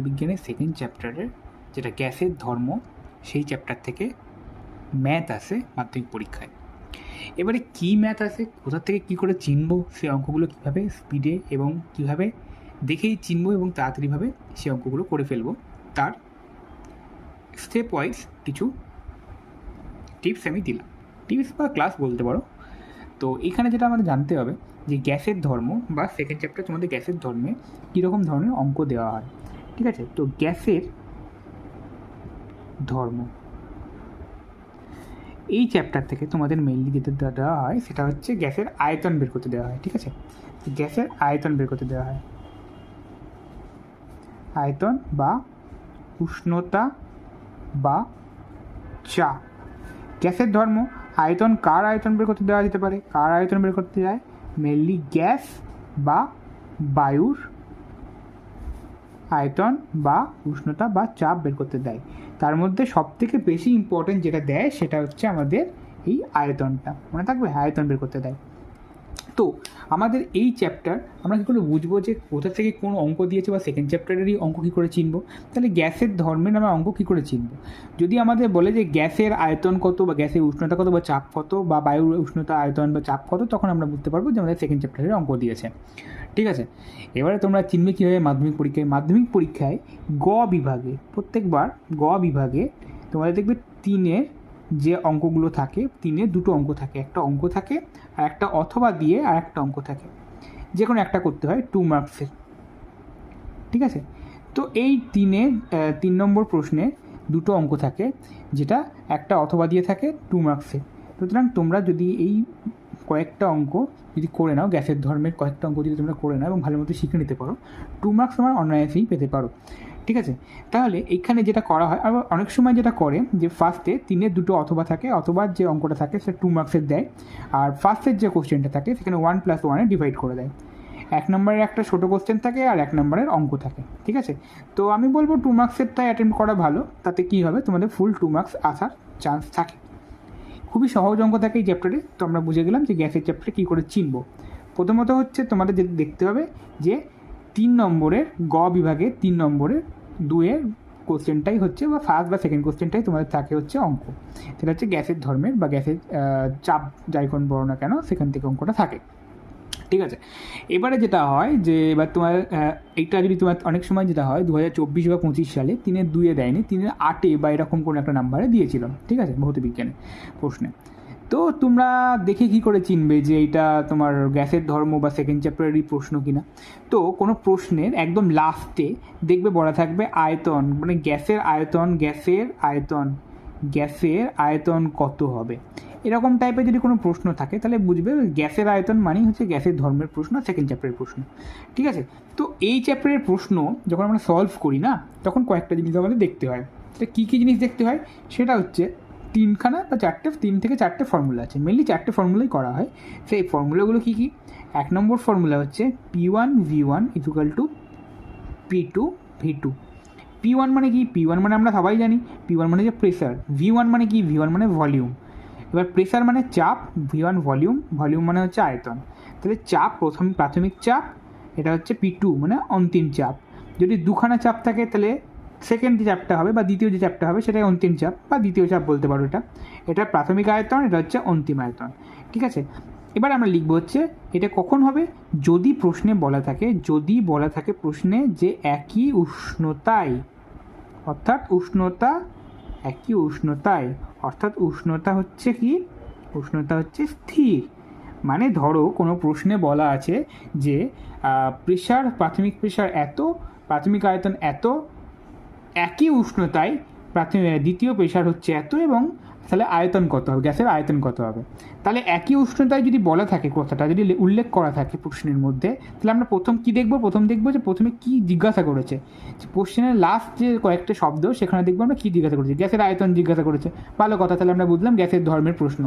বিজ্ঞানের সেকেন্ড চ্যাপ্টারের যেটা গ্যাসের ধর্ম, সেই চ্যাপ্টার থেকে ম্যাথ আসে মাধ্যমিক পরীক্ষায়। এবারে কী ম্যাথ আসে, কোথা থেকে কী করে চিনবো, সেই অঙ্কগুলো কীভাবে স্পিডে এবং কীভাবে দেখেই চিনবো এবং তাড়াতাড়িভাবে সেই অঙ্কগুলো করে ফেলবো, তার স্টেপ ওয়াইজ কিছু টিপস আমি দিলাম। টিপস বা ক্লাস বলতে পারো। তো এখানে যেটা আমাদের জানতে হবে যে গ্যাসের ধর্ম বা সেকেন্ড চ্যাপ্টার তোমাদের গ্যাসের ধর্মে কীরকম ধরনের অঙ্ক দেওয়া হয়। ঠিক আছে, তো গ্যাসের ধর্ম এই চ্যাপ্টার থেকে তোমাদের মেইনলি যেটা দেওয়া হয় সেটা হচ্ছে গ্যাসের আয়তন বের করতে দেওয়া হয়। ঠিক আছে, গ্যাসের আয়তন বের করতে দেওয়া হয়। আয়তন বা উষ্ণতা বা চাপ। গ্যাসের ধর্ম আয়তন, কার আয়তন বের করতে দেওয়া যেতে পারে, কার আয়তন বের করতে যায়, মেনলি গ্যাস বা বায়ুর আয়তন বা উষ্ণতা বা চাপ বের করতে দেয়। তার মধ্যে সবথেকে বেশি ইম্পর্টেন্ট যেটা দেয় সেটা হচ্ছে আমাদের এই আয়তনটা, মনে থাকবে, আয়তন বের করতে দেয়। তো আমাদের এই চ্যাপ্টার আমরা কী করে বুঝবো যে কোথা থেকে কোন অঙ্ক দিয়েছে বা সেকেন্ড চ্যাপ্টারেরই অঙ্ক কী করে চিনবো? তাহলে গ্যাসের ধর্মের আমরা অঙ্ক কী করে চিনবো? যদি আমাদের বলে যে গ্যাসের আয়তন কত বা গ্যাসের উষ্ণতা কত বা চাপ কত বা বায়ুর উষ্ণতা আয়তন বা চাপ কত, তখন আমরা বুঝতে পারবো যে আমাদের সেকেন্ড চ্যাপ্টারের অঙ্ক দিয়েছে। ঠিক আছে, এবারে তোমরা চিনবে কীভাবে মাধ্যমিক পরীক্ষায়। মাধ্যমিক পরীক্ষায় গ বিভাগে, প্রত্যেকবার গ বিভাগে তোমাদের দেখবে তিনের যে অঙ্কগুলো থাকে, তিনে দুটো অঙ্ক থাকে, একটা অঙ্ক থাকে আর একটা অথবা দিয়ে আর একটা অঙ্ক থাকে, যে কোনো একটা করতে হয় 2 মার্কসের। ঠিক আছে, তো এই তিন নম্বর প্রশ্নে দুটো অঙ্ক থাকে, যেটা একটা অথবা দিয়ে থাকে 2 মার্কসের। সুতরাং তোমরা যদি এই কয়েকটা অঙ্ক যদি করে নাও, গ্যাসের ধর্মের কয়েকটা অঙ্ক যদি তোমরা করে নাও এবং ভালো মতো শিখে নিতে পারো, 2 মার্কস তোমার অনায়াসেই পেতে পারো। ঠিক আছে, তাহলে এইখানে যেটা করা হয়, আবার অনেক সময় যেটা করে যে ফার্স্টে তিনের দুটো অথবা থাকে, অথবা যে অঙ্কটা থাকে সেটা 2 মার্কসের দেয়, আর ফার্স্টের যে কোশ্চেনটা থাকে সেখানে 1+1 ডিভাইড করে দেয়। 1 নম্বরের একটা ছোটো কোশ্চেন থাকে আর 1 নম্বরের অঙ্ক থাকে। ঠিক আছে, তো আমি বলবো 2 মার্কসেরটাই অ্যাটেম্প করা ভালো, তাতে কী হবে, তোমাদের ফুল 2 মার্কস আসার চান্স থাকে। খুবই সহজ অঙ্ক থাকে এই চ্যাপ্টারে। তো আমরা বুঝে গেলাম যে গ্যাসের চ্যাপ্টারে কী করে চিনব। প্রথমত হচ্ছে তোমাদের যেটা দেখতে হবে যে 3 নম্বরের গ বিভাগে 3 নম্বরের 2-এর কোশ্চেনটাই হচ্ছে, বা ফার্স্ট বা সেকেন্ড কোশ্চেনটাই তোমাদের থাকে হচ্ছে অঙ্ক, সেটা হচ্ছে গ্যাসের ধর্মের বা গ্যাসের চাপ যাই কোন বড় না কেন, সেখান থেকে অঙ্কটা থাকে। ঠিক আছে, এবারে যেটা হয় যে এবার তোমার এইটা যদি তোমার অনেক সময় যেটা হয় 2024 বা 25 সালে 3-2 দেয়নি, 3-8 বা এরকম কোনো একটা নাম্বারে দিয়েছিল। ঠিক আছে, ভৌত বিজ্ঞানে প্রশ্নে। তো তোমরা দেখে কী করে চিনবে যে এইটা তোমার গ্যাসের ধর্ম বা সেকেন্ড চ্যাপ্টারেরই প্রশ্ন কিনা? তো কোনো প্রশ্নের একদম লাস্টে দেখবে বলা থাকবে আয়তন, মানে গ্যাসের আয়তন, গ্যাসের আয়তন কত হবে, এরকম টাইপের যদি কোনো প্রশ্ন থাকে তাহলে বুঝবে গ্যাসের আয়তন মানেই হচ্ছে গ্যাসের ধর্মের প্রশ্ন, সেকেন্ড চ্যাপ্টারের প্রশ্ন। ঠিক আছে, তো এই চ্যাপ্টারের প্রশ্ন যখন আমরা সলভ করি না, তখন কয়েকটা জিনিস আমাদের দেখতে হয়। সেটা কী কী জিনিস দেখতে হয়, সেটা হচ্ছে 3 থেকে 4টে ফর্মুলা আছে, মেনলি 4টে ফর্মুলাই করা হয়। সেই ফর্মুলাগুলো কী কী? 1 নম্বর ফর্মুলা হচ্ছে P1V1 = P2 V2। P1 মানে কি? P1 মানে আমরা সবাই জানি, P1 মানে যে প্রেসার। V1 মানে কি? V1 মানে ভলিউম। এবার প্রেসার মানে চাপ, V1 ভলিউম, ভলিউম মানে হচ্ছে আয়তন। তাহলে চাপ, প্রাথমিক চাপ, এটা হচ্ছে P2 মানে অন্তিম চাপ। যদি দুখানা চাপ থাকে তাহলে সেকেন্ড যে চাপটা হবে বা দ্বিতীয় যে চাপটা হবে সেটাই অন্তিম চাপ বা দ্বিতীয় চাপ বলতে পারো। এটা প্রাথমিক আয়তন, এটা হচ্ছে অন্তিম আয়তন। ঠিক আছে, এবার আমরা লিখবো হচ্ছে এটা কখন হবে, যদি প্রশ্নে বলা থাকে প্রশ্নে যে একই উষ্ণতায়, অর্থাৎ উষ্ণতা একই উষ্ণতায়, অর্থাৎ উষ্ণতা হচ্ছে কি, উষ্ণতা হচ্ছে স্থির। মানে ধরো কোনো প্রশ্নে বলা আছে যে প্রেশার, প্রাথমিক প্রেশার এত, প্রাথমিক আয়তন এত, একই উষ্ণতায় দ্বিতীয় প্রেশার হচ্ছে এত, এবং তাহলে আয়তন কত হবে, গ্যাসের আয়তন কত হবে। তাহলে একই উষ্ণতায় যদি বলা থাকে, কথাটা যদি উল্লেখ করা থাকে প্রশ্নের মধ্যে, তাহলে আমরা প্রথম দেখবো যে প্রথমে কী জিজ্ঞাসা করেছে। কোশ্চেনের লাস্ট যে কয়েকটা শব্দ, সেখানে দেখবো আমরা কী জিজ্ঞাসা করেছি, গ্যাসের আয়তন জিজ্ঞাসা করেছে, ভালো কথা, তাহলে আমরা বুঝলাম গ্যাসের ধর্মের প্রশ্ন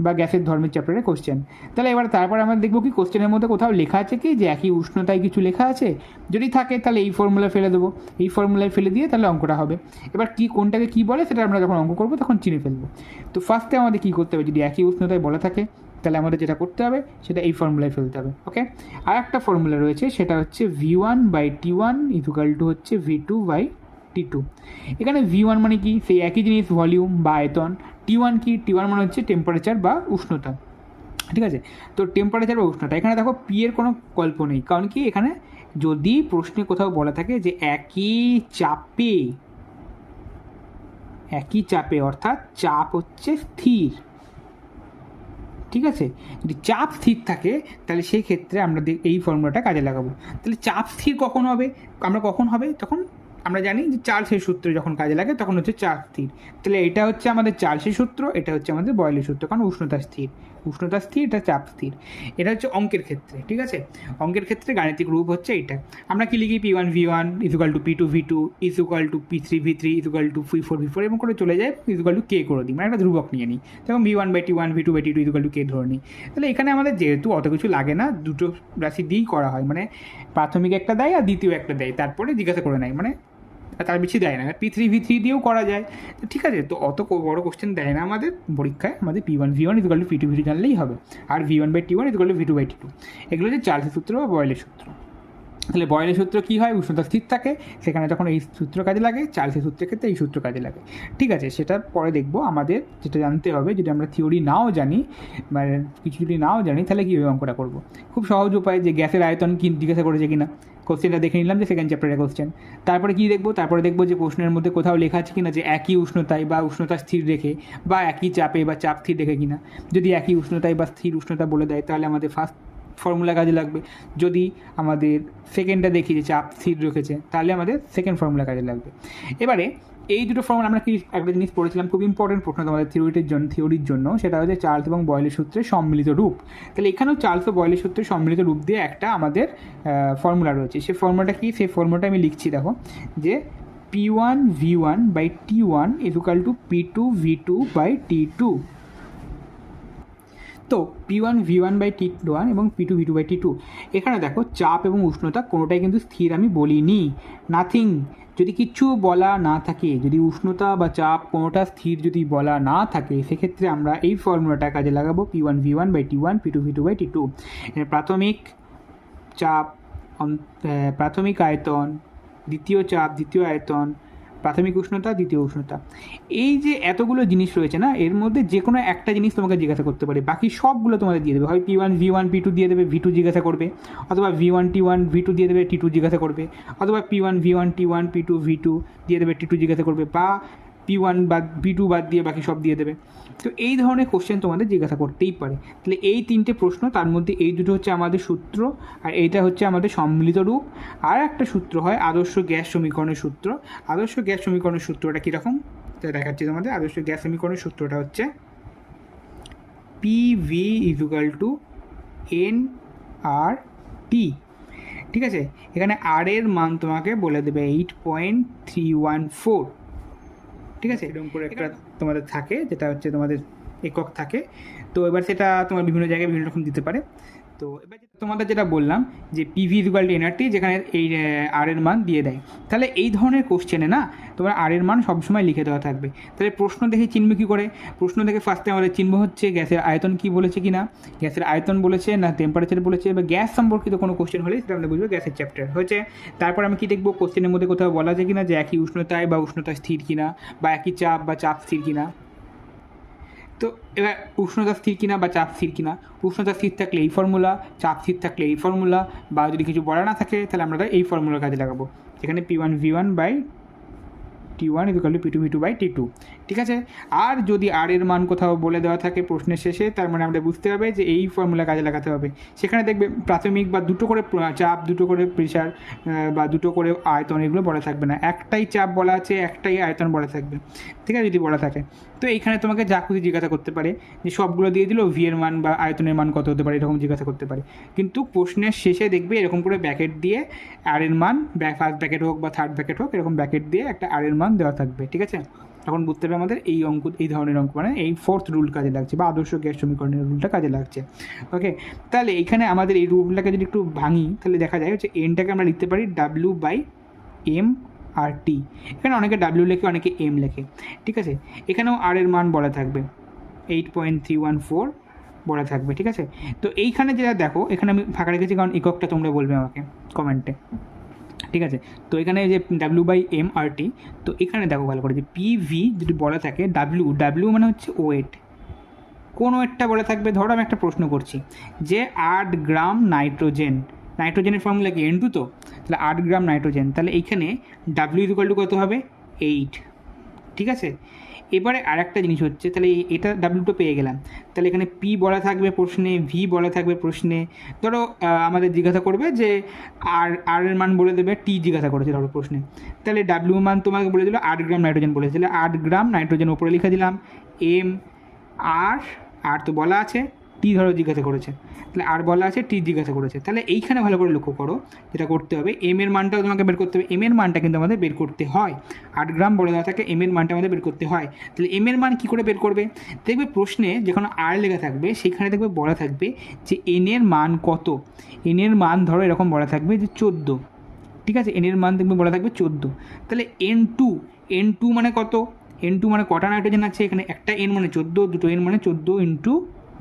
বা গ্যাসের ধর্মের চ্যাপ্টারের কোশ্চেন। তাহলে তারপর আমরা দেখবো কি কোশ্চেনের মধ্যে কোথাও লেখা আছে কি যে একই উষ্ণতায় কিছু লেখা আছে, যদি থাকে তাহলে এই ফর্মুলা ফেলে দেবো, এই ফর্মুলায় ফেলে দিয়ে তাহলে অঙ্কটা হবে। এবার কোনটাকে কী বলে সেটা আমরা যখন অঙ্ক করবো তখন চিনে ফেলবো। তো ফার্স্টে আমাদের কী করতে হবে, যদি একই উষ্ণতায় বলা থাকে তাহলে আমাদের যেটা করতে হবে সেটা এই ফর্মুলায় ফেলতে হবে। ওকে, আর একটা ফর্মুলা রয়েছে, সেটা হচ্ছে V1/T1 ইকুয়াল টু হচ্ছে V2/T2। এখানে V1 মানে কি, সেই একই জিনিস, ভলিউম বা আয়তন। T1 কি, T1 মানে হচ্ছে টেম্পারেচার বা উষ্ণতা। ঠিক আছে, তো টেম্পারেচার বা উষ্ণতা, এখানে দেখো পি এর কোনো গল্প নেই, কারণ কি এখানে যদি প্রশ্নে কোথাও বলা থাকে যে একই চাপে অর্থাৎ চাপ হচ্ছে স্থির, ঠিক আছে, যদি চাপ স্থির থাকে তাহলে সেই ক্ষেত্রে আমরা এই ফর্মুলাটা কাজে লাগাবো। তাহলে চাপ স্থির কখন হবে, তখন আমরা জানি যে চার্লসের সূত্র যখন কাজে লাগে তখন হচ্ছে চাপ স্থির। তাহলে এটা হচ্ছে আমাদের চার্লসের সূত্র, এটা হচ্ছে আমাদের বয়েলের সূত্র, কারণ উষ্ণতা স্থির, এটা চাপ স্থির। এটা হচ্ছে অঙ্কের ক্ষেত্রে, ঠিক আছে, অঙ্কের ক্ষেত্রে গাণিতিক রূপ হচ্ছে এইটা। আমরা কি লিখি, P1V1 equal to P2V2 equal to P3V3 equal to P4V4 এবং করে চলে যায় ইকুয়াল টু K করে দিই, মানে একটা ধ্রুবক নিয়ে নিই। তখন V1/T1 V2/T2 equal to K ধরে নিই। তাহলে এখানে আমাদের যেহেতু অত কিছু লাগে না, দুটো রাশি দিয়েই করা হয়, মানে প্রাথমিক একটা দেয় আর দ্বিতীয় একটা দেয়, তারপরে জিজ্ঞাসা করে নেয়, মানে তার বেশি দেয় না। P3V3 দিয়েও করা যায়, তো ঠিক আছে, তো অত বড় কোশ্চেন দেয় না আমাদের পরীক্ষায়, আমাদের P1V1 ইকুয়াল টু P2V2 জানলেই হবে, আর V1/T1 ইকুয়াল টু V2/T2, এগুলো হচ্ছে চার্লসের সূত্র বা বয়েলের সূত্র। তাহলে বয়েলের সূত্র কী হয়, উষ্ণতা স্থির থাকে, সেখানে যখন এই সূত্র কাজে লাগে, চার্লসের সূত্রের ক্ষেত্রে এই সূত্র কাজে লাগে। ঠিক আছে, সেটা পরে দেখবো। আমাদের যেটা জানতে হবে, যদি আমরা থিওরি নাও জানি, মানে কিছু যদি নাও জানি, তাহলে কীভাবে অঙ্কটা করবো। খুব সহজ উপায়, যে গ্যাসের আয়তন কি জিজ্ঞাসা করেছে কিনা, কোশ্চেনটা দেখে নিলাম যে সেকেন্ড চ্যাপ্টারের কোশ্চেন। তারপরে কী দেখবো, তারপরে দেখবো যে প্রশ্নের মধ্যে কোথাও লেখা আছে কিনা যে একই উষ্ণতায় বা উষ্ণতা স্থির রেখে, বা একই চাপে বা চাপ স্থির রেখে কিনা। যদি একই উষ্ণতায় বা স্থির উষ্ণতা বলে দেয়, তাহলে আমাদের ফার্স্ট ফর্মুলা কাজে লাগবে। যদি আমাদের সেকেন্ডটা দেখি যে চাপ স্থির রেখেছে, তাহলে আমাদের সেকেন্ড ফর্মুলা কাজে লাগবে। এবারে এই দুটো ফর্মুলা আমরা কি একটা জিনিস পড়েছিলাম, খুব ইম্পর্টেন্ট প্রশ্ন তোমাদের থিওরির জন্য, সেটা হচ্ছে চার্লস এবং বয়েলের সূত্রের সম্মিলিত রূপ। তাহলে এখানেও চার্লস ও বয়েলের সূত্রের সম্মিলিত রূপ দিয়ে একটা আমাদের ফর্মুলা রয়েছে। সেই ফর্মুলাটা কি, সেই ফর্মুলাটা আমি লিখছি, দেখো, যে P1V1/T1 ইকুয়াল টু P2V2/T2। তো P1V1/T1 এবং P2V2/T2, এখানে দেখো চাপ এবং উষ্ণতা কোনোটাই কিন্তু স্থির আমি বলিনি, নাথিং। যদি কিচ্ছু বলা না থাকে, যদি উষ্ণতা বা চাপ কোনোটা স্থির যদি বলা না থাকে, সেক্ষেত্রে আমরা এই ফর্মুলাটা কাজে লাগাবো, P1V1/T1 P2V2/T2। প্রাথমিক চাপ, প্রাথমিক আয়তন, দ্বিতীয় চাপ, দ্বিতীয় আয়তন, প্রাথমিক উষ্ণতা, দ্বিতীয় উষ্ণতা, এই যে এতগুলো জিনিস রয়েছে না, এর মধ্যে যে কোনো একটা জিনিস তোমাকে জিজ্ঞাসা করতে পারে, বাকি সবগুলো তোমাদের দিয়ে দেবে। হয় P1V1 P2 দিয়ে দেবে, V2 জিজ্ঞাসা করবে, অথবা V1T1 V2 দিয়ে দেবে, T2 জিজ্ঞাসা করবে, অথবা P1V1 T1 P2 V2 দিয়ে দেবে, T2 জিজ্ঞাসা করবে, বা P1 বাদ P2 বাদ দিয়ে বাকি সব দিয়ে দেবে। তো এই ধরনের কোশ্চেন তোমাদের জিজ্ঞাসা করতেই পারে। তাহলে এই তিনটে প্রশ্ন, তার মধ্যে এই দুটো হচ্ছে আমাদের সূত্র, আর এইটা হচ্ছে আমাদের সম্মিলিত রূপ। আর একটা সূত্র হয় আদর্শ গ্যাস সমীকরণের সূত্র। আদর্শ গ্যাস সমীকরণের সূত্রটা কীরকম দেখাচ্ছি তোমাদের। আদর্শ গ্যাস সমীকরণের সূত্রটা হচ্ছে PV ইকুয়াল টু nRT। ঠিক আছে, এখানে আর এর মান তোমাকে বলে দেবে 8.314। ঠিক আছে, এরকম করে একটা তোমাদের থাকে, যেটা হচ্ছে তোমাদের একক থাকে। তো এবার সেটা তোমার বিভিন্ন জায়গায় বিভিন্ন রকম দিতে পারে। তো এবার তোমাদের যেটা বললাম যে পিভি ইকুয়াল টু এনআরটি, যেখানে এই আর এর মান দিয়ে দেয়, তাহলে এই ধরনের কোশ্চেনে না তোমার আর এর মান সবসময় লিখে দেওয়া থাকবে। তাহলে প্রশ্ন দেখে চিনবে কী করে, প্রশ্ন দেখে ফার্স্টে আমাদের চিনব হচ্ছে গ্যাসের আয়তন কী বলেছে কি না, গ্যাসের আয়তন বলেছে না টেম্পারেচার বলেছে, বা গ্যাস সম্পর্কিত কোনো কোশ্চেন হলে সেটা আমরা বুঝবো গ্যাসের চ্যাপ্টার হয়েছে। তারপর আমি কী দেখবো, কোশ্চেনের মধ্যে কোথাও বলা যায় কিনা যে একই উষ্ণতায় বা উষ্ণতা স্থির কিনা, বা একই চাপ বা চাপ স্থির কিনা। তো এবার উষ্ণতা স্থির কিনা বা চাপ স্থির কিনা, উষ্ণতা স্থির থাকলে এই ফর্মুলা, চাপ স্থির থাকলে এই ফর্মুলা, বা যদি কিছু বলা না থাকে তাহলে আমরা এই ফর্মুলার কাজে লাগাবো, এখানে P1V1/T1 ইকুয়াল টু P2V2/T2। ঠিক আছে, আর যদি আর এর মান কোথাও বলে দেওয়া থাকে প্রশ্নের শেষে, তার মানে আমরা বুঝতে হবে যে এই ফর্মুলা কাজে লাগাতে হবে। সেখানে দেখবে প্রাথমিক বা দুটো করে চাপ, দুটো করে প্রেশার, বা দুটো করে আয়তন, এগুলো বলা থাকবে না, একটাই চাপ বলা আছে, একটাই আয়তন বলা থাকবে। ঠিক আছে, যদি বলা থাকে তো এইখানে তোমাকে যা খুশি জিজ্ঞাসা করতে পারে, যে সবগুলো দিয়ে দিল, ভি এর মান বা আয়তনের মান কত হতে পারে, এরকম জিজ্ঞাসা করতে পারে। কিন্তু প্রশ্নের শেষে দেখবে এরকম করে ব্র্যাকেট দিয়ে আর এর মান, ফার্স্ট ব্র্যাকেট হোক বা থার্ড ব্র্যাকেট হোক, এরকম ব্র্যাকেট দিয়ে একটা আর এর মান দেওয়া থাকবে। ঠিক আছে, তখন বুঝতে হবে আমাদের এই ধরনের অঙ্ক মানে এই ফোর্থ রুল কাজে লাগছে, বা আদর্শ গ্যাস সমীকরণের রুলটা কাজে লাগছে। ওকে, তাহলে এইখানে আমাদের এই রুলটাকে যদি একটু ভাঙি, তাহলে দেখা যায় হচ্ছে এনটাকে আমরা লিখতে পারি W/m/T। এখানে অনেকে ডাব্লিউ লেখে, অনেকে এম লেখে। ঠিক আছে, এখানেও আর এর মান বলা থাকবে 8.314 বলা থাকবে, ঠিক আছে। তো এইখানে যেটা দেখো, এখানে আমি ফাঁকা রেখেছি কারণ এককটা তোমরা বলবে আমাকে কমেন্টে, ঠিক আছে। তো এখানে যে W/m/T, তো এখানে দেখো ভালো করে যে PV যদি বলা থাকে, W মানে হচ্ছে ওয়েট, কোন ওয়েটটা বলা থাকবে। ধরো আমি একটা প্রশ্ন করছি যে 8 গ্রাম নাইট্রোজেনের ফর্মুলা কি N2, তো তাহলে 8 গ্রাম নাইট্রোজেন, তাহলে এইখানে W = কত হবে 8, ঠিক আছে। এবারে আর একটা জিনিস হচ্ছে, তাহলে এটা W পেয়ে গেলাম, তাহলে এখানে P বলা থাকবে প্রশ্নে, V বলা থাকবে প্রশ্নে। ধরো আমাদের জিজ্ঞাসা করবে যে আর এর মান বলে দেবে, T জিজ্ঞাসা করেছে ধরো প্রশ্নে, তাহলে W মান তোমাকে বলে দিল 8 গ্রাম নাইট্রোজেন বলেছে, তাহলে 8 গ্রাম নাইট্রোজেন উপরে লিখে দিলাম। M আর তো বলা আছে, T ধরো জিজ্ঞাসা করেছে, তাহলে আর বলা আছে, T জিজ্ঞাসা করেছে, তাহলে এইখানে ভালো করে লক্ষ্য করো, যেটা করতে হবে M এর মানটাও তোমাকে বের করতে হবে। M এর মানটা কিন্তু আমাদের বের করতে হয়, 8 গ্রাম বলে দেওয়া থাকে, M এর মানটা আমাদের বের করতে হয়। তাহলে M এর মান কী করে বের করবে, দেখবে প্রশ্নে যখন আর লেখা থাকবে সেখানে দেখবে বলা থাকবে যে N এর মান কত। N এর মান ধরো এরকম বলা থাকবে যে 14, ঠিক আছে। N এর মান দেখবে বলা থাকবে 14, তাহলে N2 মানে কত, N2 মানে কটা নাইট্রোজেন আছে, এখানে একটা N মানে 14, দুটো N মানে 14 ×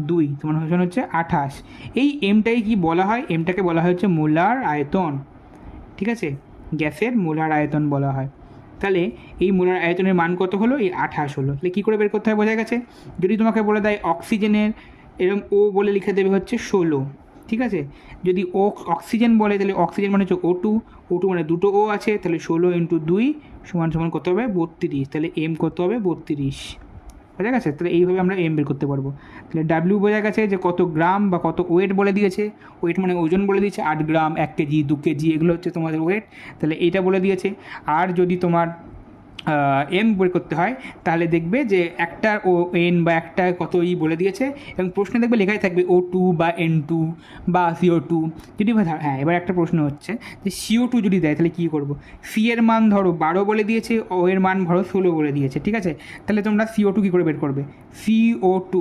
2, তোমার হচ্ছে 28। এই এমটাই কি বলা হয়, এমটাকে বলা হয় হচ্ছে মোলার আয়তন, ঠিক আছে, গ্যাসের মোলার আয়তন বলা হয়। তাহলে এই মোলার আয়তনের মান কত হলো, এই 28 হলো। তাহলে কী করে বের করতে হয় বোঝা গেছে। যদি তোমাকে বলে দেয় অক্সিজেনের, এরকম ও বলে লিখে দেবে হচ্ছে 16, ঠিক আছে। যদি অক্সিজেন বলে তাহলে অক্সিজেন মানে হচ্ছে O2 মানে দুটো ও আছে, তাহলে 16 × 2 সমান কত হবে 32, তাহলে এম কত হবে 32, বোঝা গেছে। তাহলে এইভাবে আমরা এম বের করতে পারবো। তাহলে W বোঝা গেছে যে কত গ্রাম বা কত ওয়েট বলে দিয়েছে, ওয়েট মানে ওজন বলে দিয়েছে, 8 গ্রাম, 1 কেজি, 2 কেজি, এগুলো হচ্ছে তোমাদের ওয়েট, তাহলে এইটা বলে দিয়েছে। আর যদি তোমার এম বের করতে হয় তাহলে দেখবে যে একটা N বা একটা কত বলে দিয়েছে, এবং প্রশ্নে দেখবে লেখাই থাকবে O2 বা N2 বা CO2। যদি হ্যাঁ, এবার একটা প্রশ্ন হচ্ছে যে CO2 যদি দেয় তাহলে কী করবো। C এর মান ধরো 12 বলে দিয়েছে, O এর মান ধরো 16 বলে দিয়েছে, ঠিক আছে। তাহলে তোমরা CO2 কী করে বের করবে, CO2,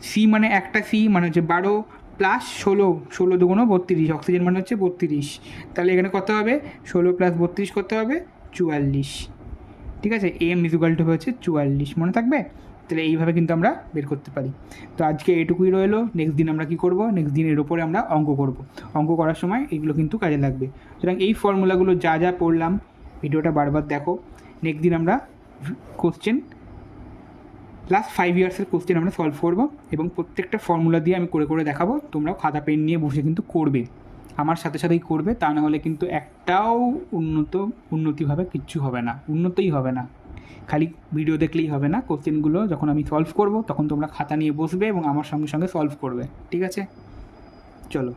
C মানে একটা C মানে হচ্ছে 12 প্লাস 16 2 × 32, অক্সিজেন মানে হচ্ছে 32, তাহলে এখানে কত হবে 16 + 32 কত হবে 44, ঠিক আছে। M = হচ্ছে 44, মনে থাকবে। তাহলে এইভাবে কিন্তু আমরা বের করতে পারি। তো আজকে এটুকুই রইলো, নেক্সট দিন আমরা কী করব, নেক্সট দিন এর ওপরে আমরা অঙ্ক করব। অঙ্ক করার সময় এগুলো কিন্তু কাজে লাগবে। সুতরাং এই ফর্মুলাগুলো যা পড়লাম, ভিডিওটা বারবার দেখো। নেক্সট দিন আমরা কোশ্চেন লাস্ট 5 ইয়ার্সের কোশ্চেন আমরা সলভ করব, এবং প্রত্যেকটা ফর্মুলা দিয়ে আমি করে দেখাবো। তোমরাও খাতা পেন নিয়ে বসে কিন্তু করবে, আমার সাথেই করবে, তা না হলে কিন্তু একটাও উন্নতিভাবে কিচ্ছু হবে না, উন্নতই হবে না। খালি ভিডিও দেখলেই হবে না, কোশ্চেনগুলো যখন আমি সলভ করব তখন তোমরা খাতা নিয়ে বসবে এবং আমার সঙ্গে সলভ করবে, ঠিক আছে। চলো।